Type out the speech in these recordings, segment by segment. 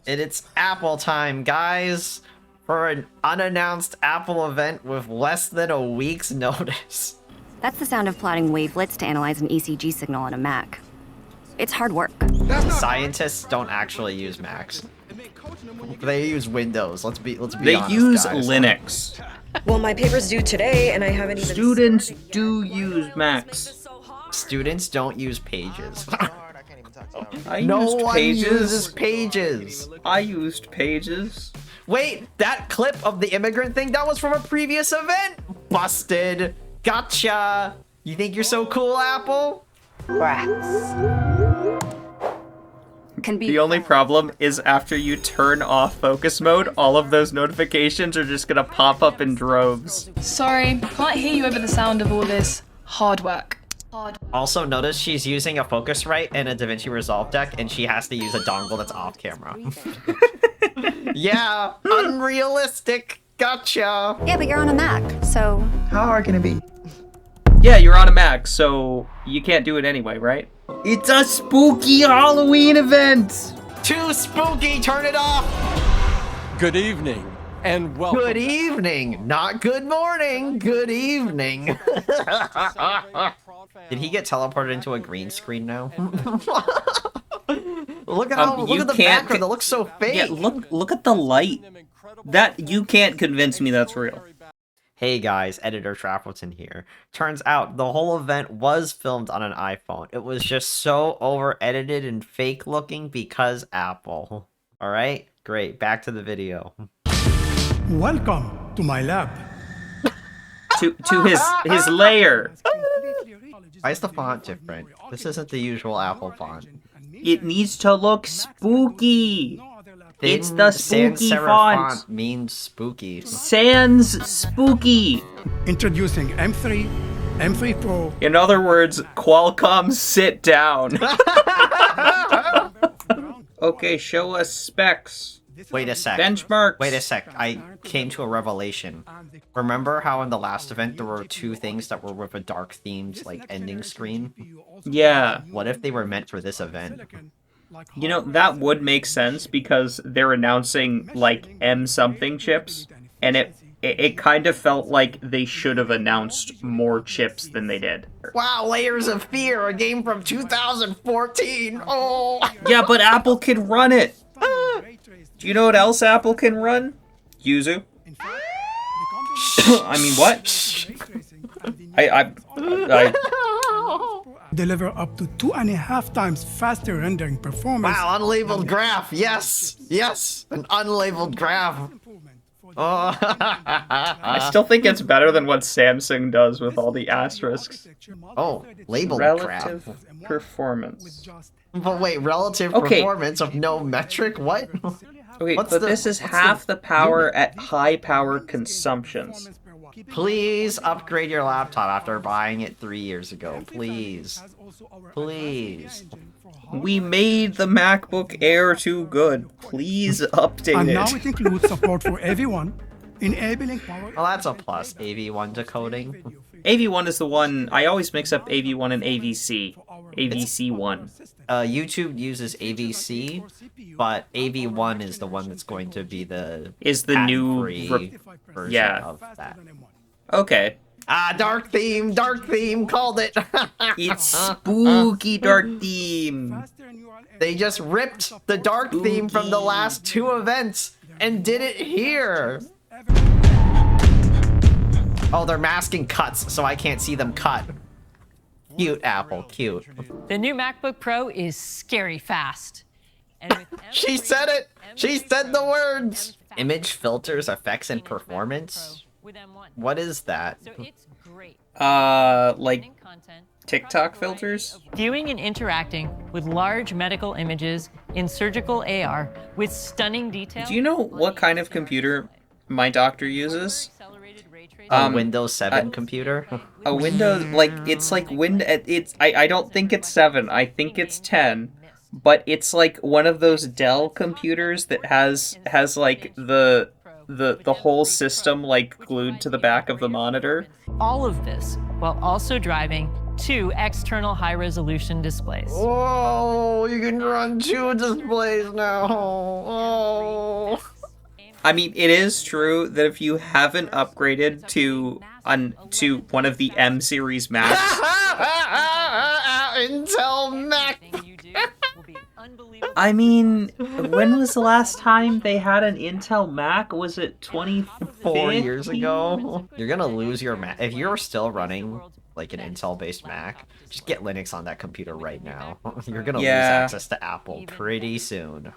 And it's Apple time, guys, for an unannounced Apple event with less than a week's notice. That's the sound of plotting wavelets to analyze an ECG signal on a Mac. It's hard work. Scientists don't actually use Macs. They use Windows. Let's be honest, They use guys. Linux. Well, my paper's due today, and I haven't even... Students do use Macs. Students don't use Pages. I No used one Pages. uses Pages. I used Pages. Wait, that clip of the immigrant thing, that was from a previous event? Busted. Gotcha. You think you're so cool, Apple? Can be The only problem is after you turn off focus mode, all of those notifications are just gonna pop up in droves. Sorry, can't hear you over the sound of all this hard work. Also, notice she's using a Focusrite and a DaVinci Resolve deck, and she has to use a dongle that's off camera. Yeah, unrealistic. Gotcha. Yeah, but you're on a Mac, so... How hard can it be? Yeah, you're on a Mac, so you can't do it anyway, right? It's a spooky Halloween event! Too spooky, turn it off. Good evening, and welcome. Good evening, not good morning. Good evening. Did he get teleported into a green screen now? Look at look at the background. It looks so fake. Yeah, look at the light. That you can't convince me that's real. Hey guys, editor Trafotin here. Turns out the whole event was filmed on an iPhone. It was just so over edited and fake looking because Apple. All right, great. Back to the video. Welcome to my lab. To his lair. Why is the font different? This isn't the usual Apple font. It needs to look spooky. It's Thin the sans spooky serif font. means spooky. Sans spooky. Introducing M3, M3 Pro. In other words, Qualcomm, sit down. Okay, show us specs. Wait a sec. Benchmarks. Wait a sec. I came to a revelation. Remember how in the last event there were two things that were with a dark themed like ending screen? Yeah. What if they were meant for this event? You know, that would make sense because they're announcing, like, M-something chips, and it kind of felt like they should have announced more chips than they did. Wow, Layers of Fear, a game from 2014! Oh! Yeah, but Apple can run it! Do you know what else Apple can run? Yuzu. I mean, what? I Deliver up to 2.5 times faster rendering performance. Wow, unlabeled graph! Yes! Yes! An unlabeled graph! Oh. I still think it's better than what Samsung does with all the asterisks. Oh, labeled Relative graph. performance. But wait, relative Okay. performance of no metric? What? Okay, What's but the- this is what's half the the power at high power consumptions. Please upgrade your laptop after buying it 3 years ago. Please. Please. We made the MacBook Air too good. Please update And now it. it includes support for AV1, enabling power... Well, that's a plus. AV1 decoding. AV1 is the one, I always mix up AV1 and AVC. AVC1. YouTube uses AVC, but AV1 is the one that's going to be the Is the new... patent-free version yeah. of that. Okay. Ah, dark theme, called it. It's spooky dark theme. They just ripped the dark theme from the last two events and did it here. Oh, they're masking cuts, so I can't see them cut. Cute, Apple, cute. The new MacBook Pro is scary fast. And with She said it! She said the words! Image filters, effects, and performance? with M1. What is that? So it's great. Like Content. TikTok filters? Viewing and interacting with large medical images in surgical AR with stunning detail. Do you know what kind of computer my doctor uses? A Windows 7 computer? A Windows, like, it's like I don't think it's 7, I think it's 10. But it's like one of those Dell computers that has like the whole system like glued to the back of the monitor. All of this while also driving 2 external high-resolution displays. Oh, you can run 2 displays now. I mean, it is true that if you haven't upgraded to one of the M series Macs, Intel Mac. I mean, when was the last time they had an Intel Mac? Was it 4 years ago? You're gonna lose your Mac if you're still running like an Intel-based Mac. Just get Linux on that computer right now. You're gonna lose access to Apple pretty soon.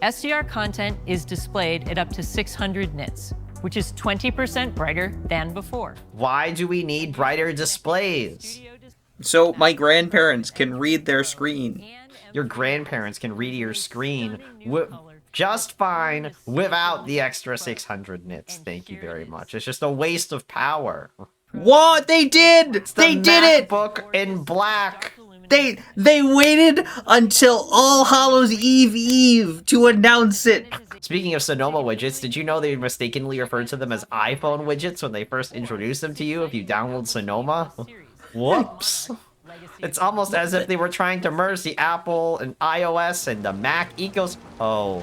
SDR content is displayed at up to 600 nits, which is 20% brighter than before. Why do we need brighter displays? So my grandparents can read their screen. Your grandparents can read your screen just fine without the extra 600 nits. Thank you very much. It's just a waste of power. What? They did! They did it! MacBook in black. They waited until All Hallows Eve to announce it. Speaking of Sonoma widgets, did you know they mistakenly referred to them as iPhone widgets when they first introduced them to you if you download Sonoma? Whoops. It's almost as if they were trying to merge the Apple and iOS and the Mac ecos. Oh.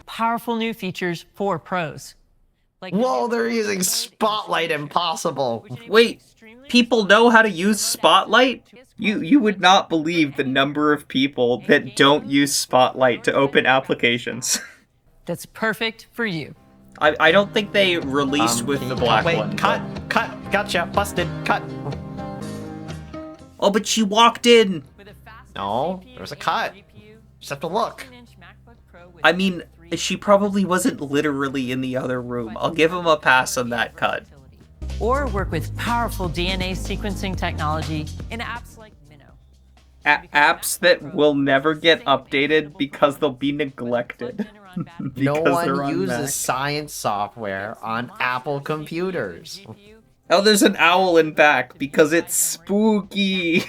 Powerful new features for pros. Whoa, they're using Spotlight Impossible. Wait, people know how to use Spotlight? You would not believe the number of people that don't use Spotlight to open applications. That's perfect for you. I don't think they released with the black wait, one. cut, gotcha, busted, cut. Oh, but she walked in. No, there was a cut. Just have to look. I mean, she probably wasn't literally in the other room. I'll give him a pass on that cut. Or work with powerful DNA sequencing technology in apps like Minnow. Apps that will never get updated because they'll be neglected. No they're one on uses Mac. science software on Apple computers. Oh, there's an owl in back because it's spooky.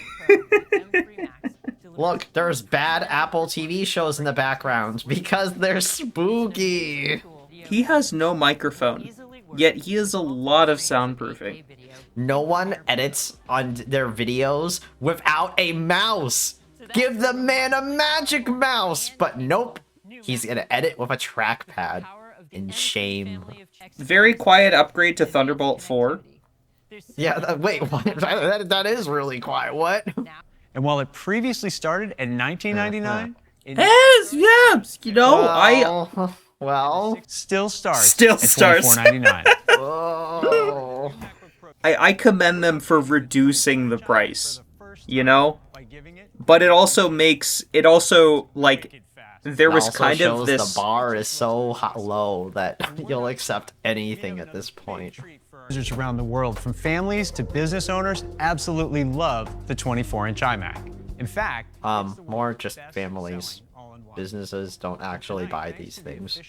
Look, there's bad Apple TV shows in the background because they're spooky. He has no microphone, yet he has a lot of soundproofing. No one edits on their videos without a mouse. Give the man a magic mouse, but nope. He's gonna edit with a trackpad. In shame. Very quiet upgrade to Thunderbolt 4. Yeah, wait, what? That is really quiet. What? And while it previously started at $19.99, it Yes, you know, Well, still starts Still at starts. $24.99. oh. I commend them for reducing the price, you know? But it also like, there was also kind of shows this... the bar is so low that you'll accept anything at this point. Users around the world, from families to business owners, absolutely love the 24-inch iMac. In fact, More just families. Businesses don't actually buy these things.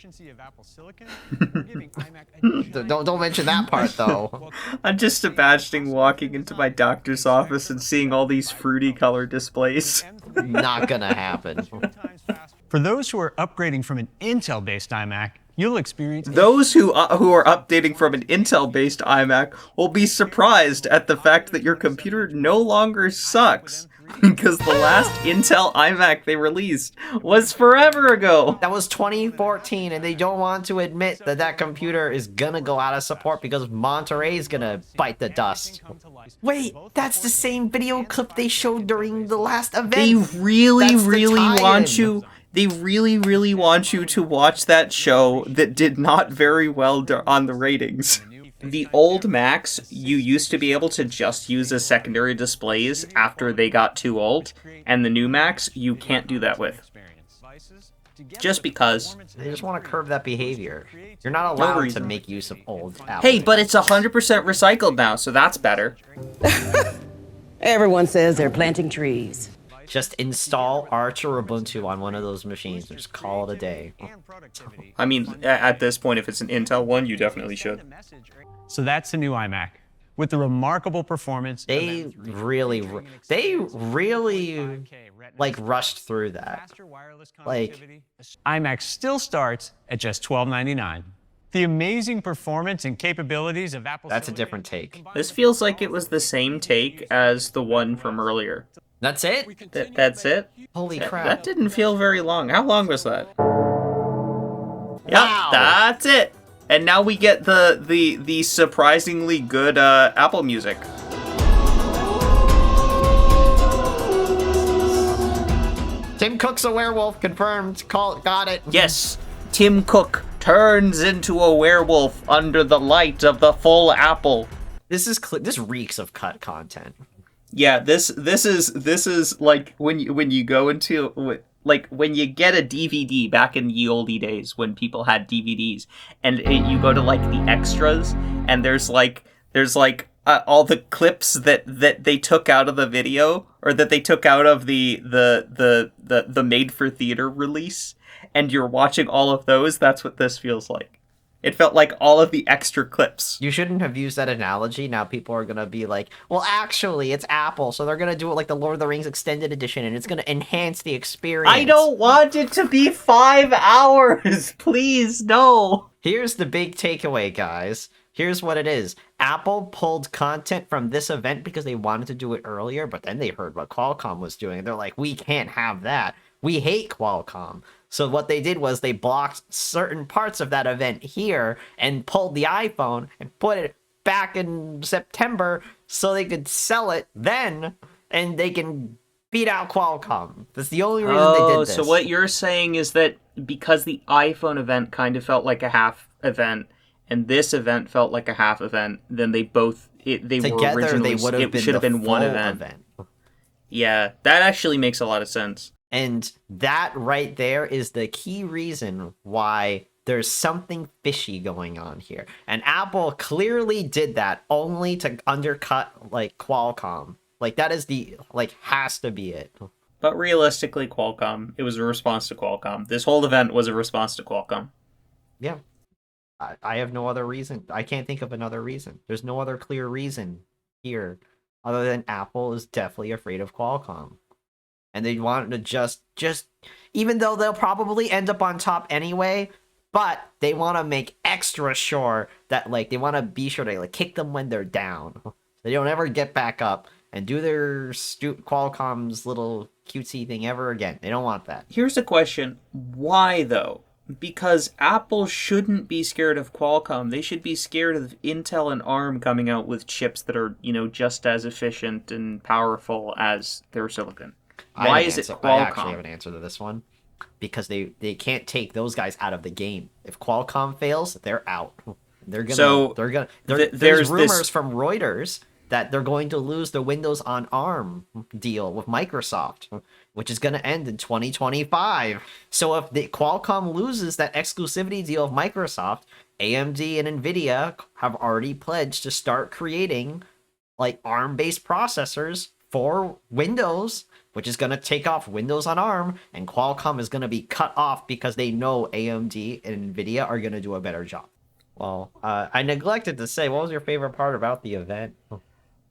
Don't mention that part though. I'm just imagining walking into my doctor's office and seeing all these fruity color displays. Not gonna happen. For those who are upgrading from an Intel-based iMac, you'll experience... Those who are updating from an Intel-based iMac will be surprised at the fact that your computer no longer sucks, because the last Intel iMac they released was forever ago. That was 2014, and they don't want to admit that that computer is gonna go out of support because Monterey's gonna bite the dust. Wait, that's the same video clip they showed during the last event. They really, That's the really tie-in. want you... They really, really want you to watch that show that did not very well on the ratings. The old Macs, you used to be able to just use as secondary displays after they got too old, and the new Macs, you can't do that with. Just because. They just want to curb that behavior. You're not allowed to make use of old Apple. Hey, but it's 100% recycled now, so that's better. Everyone says they're planting trees. Just install Arch or Ubuntu on one of those machines and just call it a day. I mean, at this point, if it's an Intel one, you definitely should. So that's the new iMac. With the remarkable performance... They really like rushed through that. Like, iMac still starts at just $12.99. The amazing performance and capabilities of Apple... That's a different take. This feels like it was the same take as the one from earlier. That's it? That's it? Holy crap. That didn't feel very long. How long was that? Yep, Wow. that's it. And now we get the surprisingly good Apple Music. Tim Cook's a werewolf, confirmed. Got it. Yes, Tim Cook turns into a werewolf under the light of the full apple. This reeks of cut content. Yeah, this is like when you go into like when you get a DVD back in the oldie days when people had DVDs, and you go to like the extras, and there's like all the clips that they took out of the video, or that they took out of the made for theater release, and you're watching all of those. That's what this feels like. It felt like all of the extra clips. You shouldn't have used that analogy. Now people are going to be like, well, actually, it's Apple, so they're going to do it like the Lord of the Rings extended edition, and it's going to enhance the experience. I don't want it to be 5 hours. Please, no. Here's the big takeaway, guys. Here's what it is. Apple pulled content from this event because they wanted to do it earlier, but then they heard what Qualcomm was doing, and they're like, we can't have that. We hate Qualcomm. So what they did was they blocked certain parts of that event here and pulled the iPhone and put it back in September so they could sell it then, and they can beat out Qualcomm. That's the only reason they did this. So what you're saying is that because the iPhone event kind of felt like a half event, and this event felt like a half event, then they both Together, were originally it should have been one full event. Yeah, that actually makes a lot of sense. And that right there is the key reason why there's something fishy going on here. And Apple clearly did that only to undercut, like, Qualcomm. Like, that is has to be it. But realistically, Qualcomm, it was a response to Qualcomm. This whole event was a response to Qualcomm. Yeah. I have no other reason. I can't think of another reason. There's no other clear reason here other than Apple is definitely afraid of Qualcomm. And they want to just even though they'll probably end up on top anyway, but they want to make extra sure that, like, they want to be sure to, like, kick them when they're down. They don't ever get back up and do their Qualcomm's little cutesy thing ever again. They don't want that. Here's a question. Why, though? Because Apple shouldn't be scared of Qualcomm. They should be scared of Intel and ARM coming out with chips that are, just as efficient and powerful as their silicon. Why is it Qualcomm? I actually have an answer to this one. Because they can't take those guys out of the game. If Qualcomm fails, they're out. There's rumors from Reuters that they're going to lose the Windows on ARM deal with Microsoft, which is going to end in 2025. So if Qualcomm loses that exclusivity deal of Microsoft, AMD and Nvidia have already pledged to start creating, like, ARM-based processors for Windows, which is going to take off Windows on ARM, and Qualcomm is going to be cut off because they know AMD and Nvidia are going to do a better job. Well, I neglected to say, what was your favorite part about the event?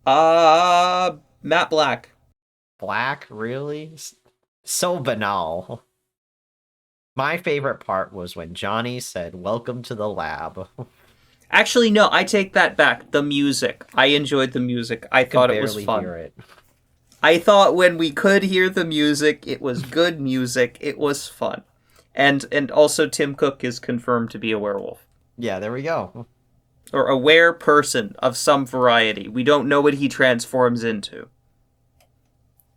Matt Black. Black? Really? So banal. My favorite part was when Johnny said, "Welcome to the lab." Actually, no, I take that back. The music. I enjoyed the music. I thought it was fun. Hear it. I thought when we could hear the music, it was good music. It was fun. And also Tim Cook is confirmed to be a werewolf. Yeah, there we go. Or a were person of some variety. We don't know what he transforms into.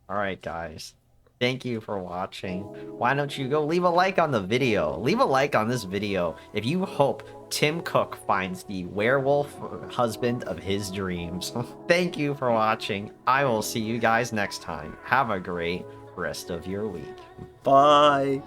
All right, guys. Thank you for watching. Why don't you go leave a like on the video? Leave a like on this video if you hope Tim Cook finds the werewolf husband of his dreams. Thank you for watching. I will see you guys next time. Have a great rest of your week. Bye.